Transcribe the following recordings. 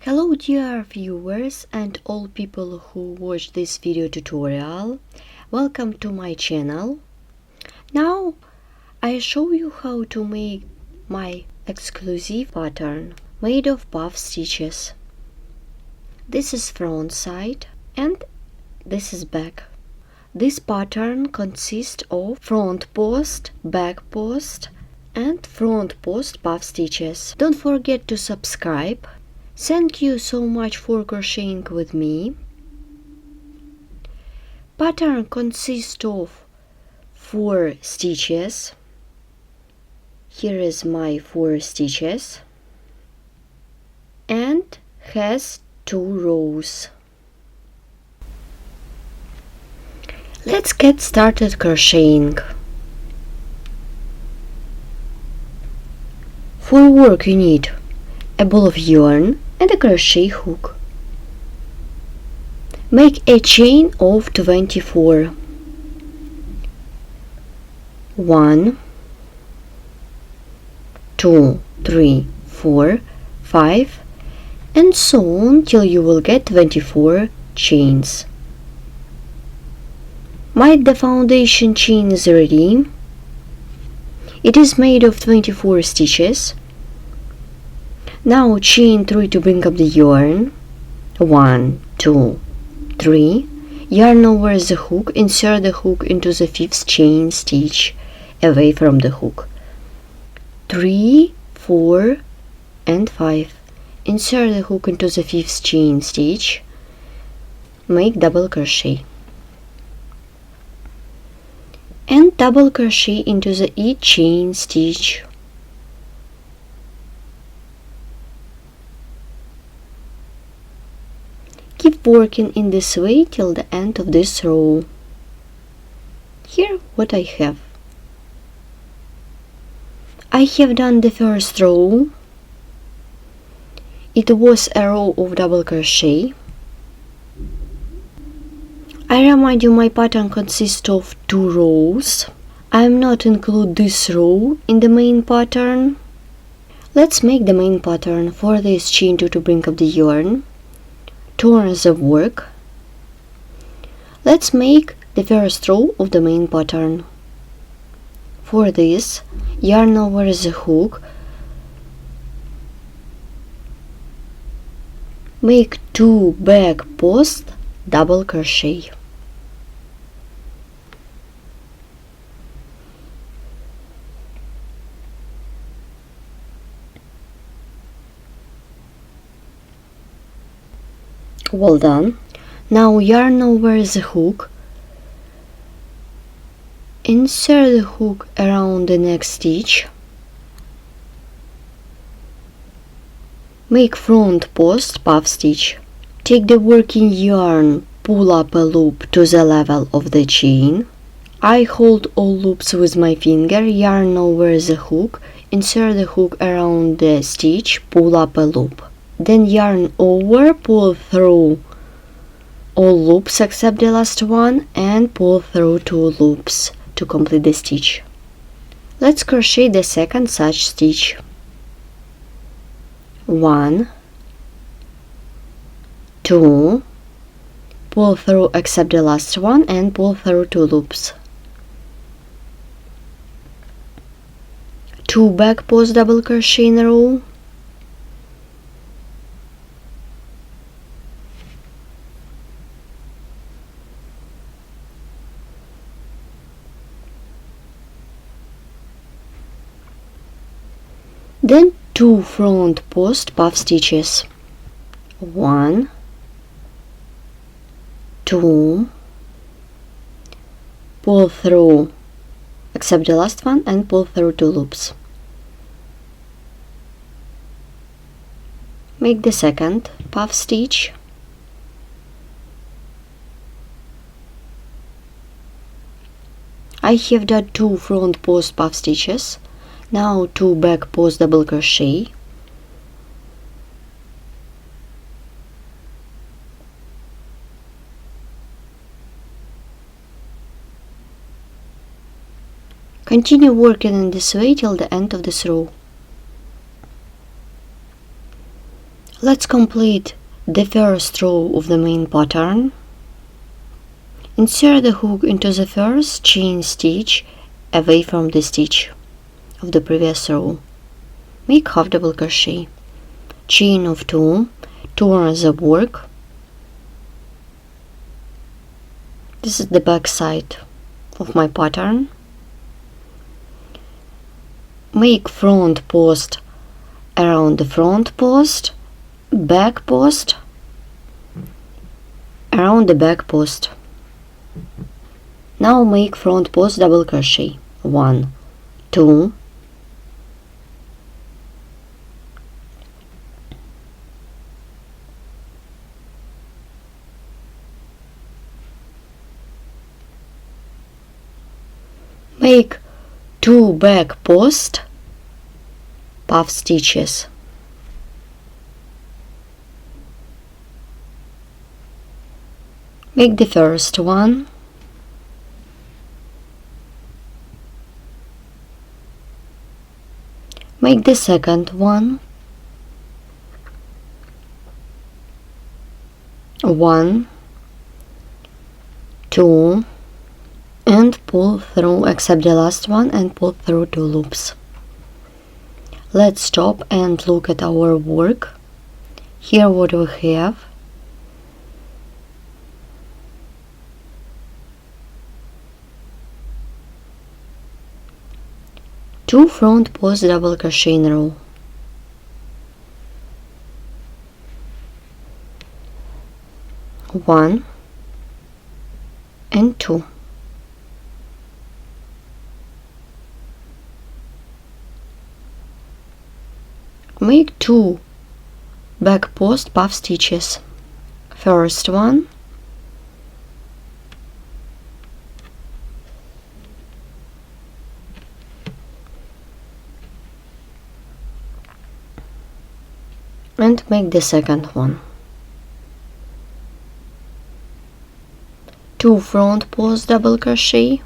Hello dear viewers and all people who watch this video tutorial. Welcome to my channel. Now I show you how to make my exclusive pattern made of puff stitches. This is front side and this is back. This pattern consists of front post, back post and front post puff stitches. Don't forget to subscribe. Thank you so much for crocheting with me. Pattern consists of 4 stitches. Here is my 4 stitches and has 2 rows. Let's get started crocheting. For work you need a ball of yarn and a crochet hook. Make a chain of 24. 1, 2, 3, 4, 5 and so on till you will get 24 chains. My foundation chain is ready. It is made of 24 stitches. Now chain 3 to bring up the yarn. 1, 2, 3. Yarn over the hook. Insert the hook into the 5th chain stitch away from the hook. 3, 4 and 5. Insert the hook into the 5th chain stitch. Make double crochet. And double crochet into the each chain stitch. Keep working in this way till the end of this row. Here what I have. I have done the first row. It was a row of double crochet. I remind you my pattern consists of 2 rows. I am not include this row in the main pattern. Let's make the main pattern. For this chain 2 to bring up the yarn. Turn the work. Let's make the first row of the main pattern. For this, yarn over the hook. Make 2 back post double crochet. Well done. Now yarn over the hook. Insert the hook around the next stitch. Make front post puff stitch. Take the working yarn, pull up a loop to the level of the chain. I hold all loops with my finger, yarn over the hook, insert the hook around the stitch, pull up a loop. Then yarn over, pull through all loops except the last one and pull through 2 loops to complete the stitch. Let's crochet the second such stitch. 1, 2, pull through except the last one and pull through 2 loops. 2 back post double crochet in a row. Then 2 front post puff stitches. 1, 2, pull through except the last one and pull through 2 loops. Make the second puff stitch. I have done 2 front post puff stitches. Now 2 back post double crochet. Continue working in this way till the end of this row. Let's complete the first row of the main pattern. Insert the hook into the first chain stitch away from the stitch of the previous row. Make half double crochet, chain of 2, turn the work. This is the back side of my pattern. Make front post around the front post, back post around the back post. Now make front post double crochet, 1, 2, make 2 back post puff stitches. Make the first one, make the second one, 1, 2, and pull through, except the last one, and pull through 2 loops. Let's stop and look at our work. Here what we have. Two front post double crochet in a row. One and 2. Make 2 back post puff stitches. First one, and make the second one. 2 front post double crochet,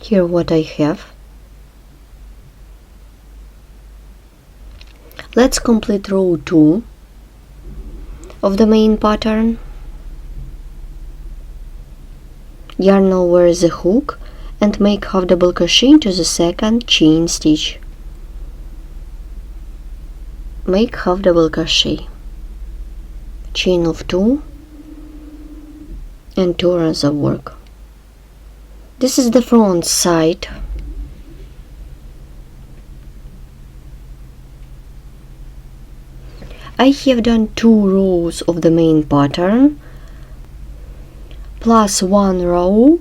here what I have. Let's complete row 2 of the main pattern. Yarn over the hook and make half double crochet into the second chain stitch. Make half double crochet, chain of 2, and turn the work. This is the front side. I have done 2 rows of the main pattern plus 1 row.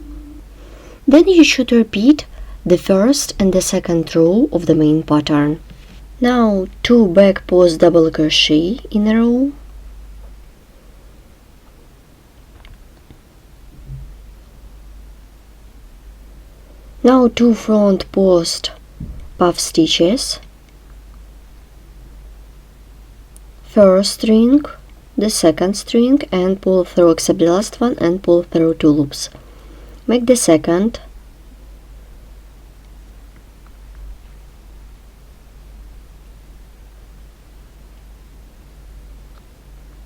Then you should repeat the first and the second row of the main pattern. Now 2 back post double crochet in a row. Now 2 front post puff stitches. First string, the second string, and pull through, except the last one, and pull through 2 loops. Make the second,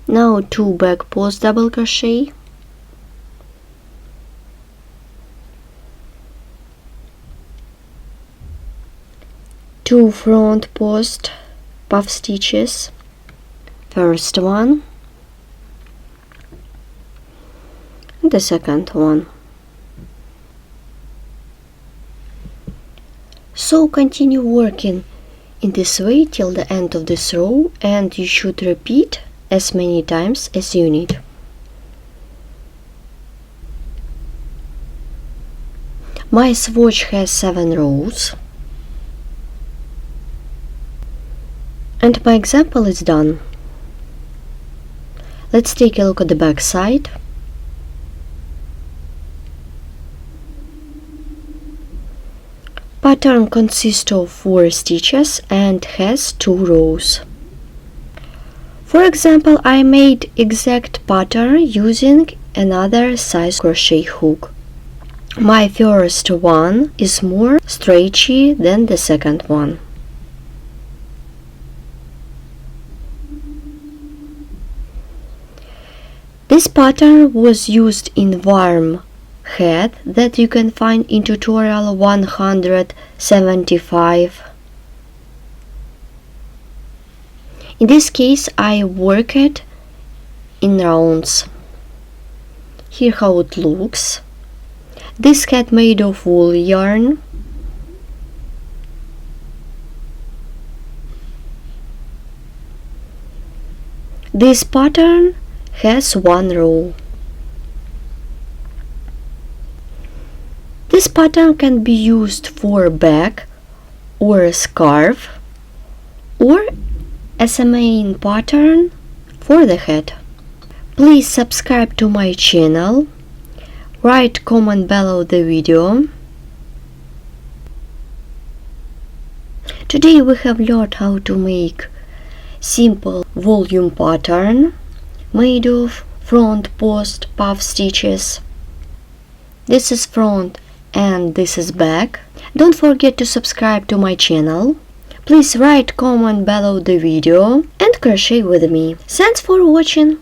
now 2 back post double crochet, two front post puff stitches, first one and the second one. So continue working in this way till the end of this row, and you should repeat as many times as you need. My swatch has 7 rows and my example is done. Let's take a look at the back side. Pattern consists of 4 stitches and has 2 rows. For example, I made exact pattern using another size crochet hook. My first one is more stretchy than the second one. This pattern was used in warm hat that you can find in tutorial 175. In this case I work it in rounds. Here how it looks. This hat made of wool yarn. This pattern has one row. This pattern can be used for a bag or a scarf or as a main pattern for the hat. Please subscribe to my channel, write comment below the video. Today we have learned how to make simple volume pattern made of front post puff stitches. This is front and this is back. Don't forget to subscribe to my channel. Please write comment below the video and crochet with me. Thanks for watching.